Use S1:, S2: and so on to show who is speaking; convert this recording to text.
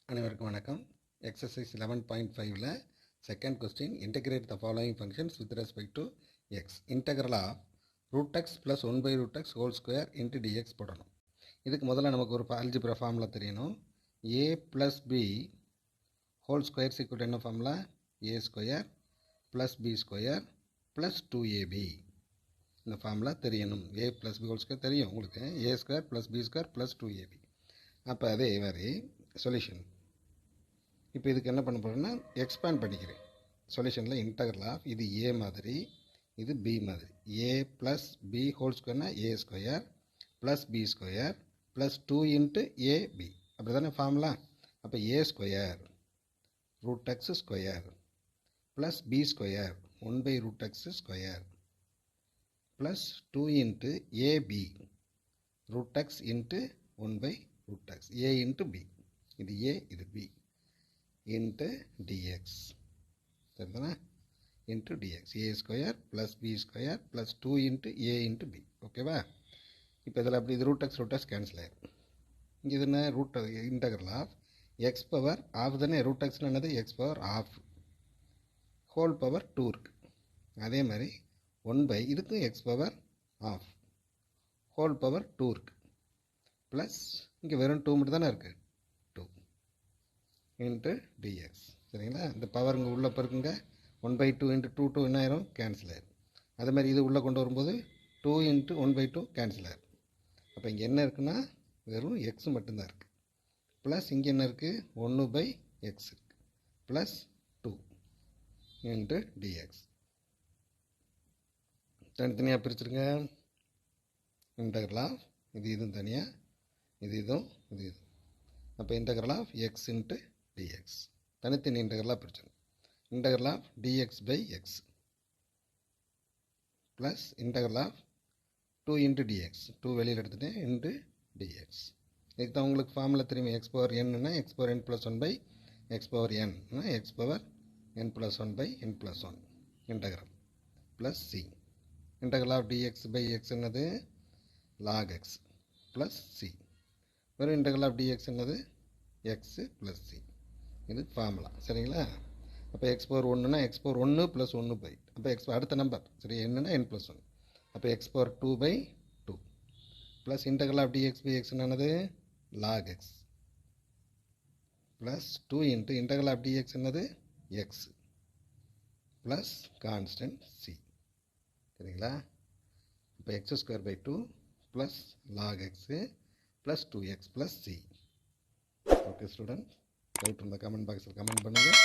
S1: அனைவருக்கும் வணக்கம். எக்ஸசைஸ் 11.5ல second question, integrate the following functions with respect to x. Integral of root x plus 1/√x whole square into dx போடணும். இதுக்கு முதல்ல நமக்கு ஒரு அல்ஜிப்ரா ஃபார்முலா தெரியணும். A plus b whole square equal என்ன formula? A square plus b square plus 2ab. இந்த formula தெரியணும். A plus b whole square தெரியும் உங்களுக்கு. A square plus b square plus 2ab. அப்போ அதே மாதிரி சொல்யூஷன். இப்போ இதுக்கு என்ன பண்ண போகிறேன்னா எக்ஸ்பேண்ட் பண்ணிக்கிறேன். சொல்யூஷனில் இன்டகரல் ஆஃப் இது ஏ மாதிரி, இது பி மாதிரி. ஏ ப்ளஸ் பி ஹோல் ஸ்கொயர்னா a square plus b square plus 2 into ab. அப்படி தானே ஃபார்முலா? அப்போ a square root x square plus b square 1/√x square plus 2 into ab root x into 1/√x. A into b, இது a இது b into dx. சரிதானே? Into dx. A square plus b square plus 2 into a into b. ஓகேவா? இப்போ இதில் அப்படி இது root X cancel ஆயிடும். இங்கே இது என்ன? Root integral of x power of தானே. ரூட் எக்ஸ்னு என்னது? X power of whole power 2 இருக்குது. அதே மாதிரி 1/, இதுக்கும் x power of whole power 2 இருக்குது. ப்ளஸ் இங்கே வெறும் 2 மட்டும் தானே இருக்குது, 2 இன்ட்டு டிஎக்ஸ். சரிங்களா? இந்த பவர் இங்கே உள்ளே பெருக்குங்க. 1/2 இன்ட்டு 2 என்ன ஆயிரும்? கேன்சல் ஆயிரும். அதே மாதிரி இது உள்ளே கொண்டு வரும்போது 2 இன்ட்டு 1/2 கேன்சல் ஆயிரும். அப்போ இங்கே என்ன இருக்குன்னா வெறும் எக்ஸ் மட்டும்தான் இருக்குது. ப்ளஸ் இங்கே என்ன இருக்குது? 1/x இருக்குது. Plus 2 into dx. தனித்தனியாக பிரிச்சுருங்க. இன்டகரல் ஆஃப் இது இதுவும் தனியாக, இது இதுவும் இது இது. அப்போ integral of x into dx தனித்தனி இன்டகரலாக பிரிச்சிடும். Integral of dx by x plus integral of 2 into dx. 2 வெளியில் எடுத்துகிட்டேன் இன்ட்டு டிஎக்ஸ். இதுக்கு தான் உங்களுக்கு ஃபார்முலா தெரியும். எக்ஸ் பவர் என்னா x power n + 1 x power என்னா x power n + 1 n + 1 integral plus c. Integral of dx by x என்னது? Log x plus c. வெறும் integral of dx என்னது? X plus c. இது ஃபார்முலா. சரிங்களா? அப்போ x power 1னா x power 1 + 1/, அப்போ X அடுத்த நம்பர் சரி என்னன்னா n + 1. அப்போ x power 2/2 plus integral of dx by x என்னது? Log x plus 2 into integral of dx என்னது? X plus constant c. சரிங்களா? இப்போ x²/2 plus log x plus 2x plus c. Okay student, doubt இருந்தால் comment பாக்ஸில் comment பண்ணுங்கள்.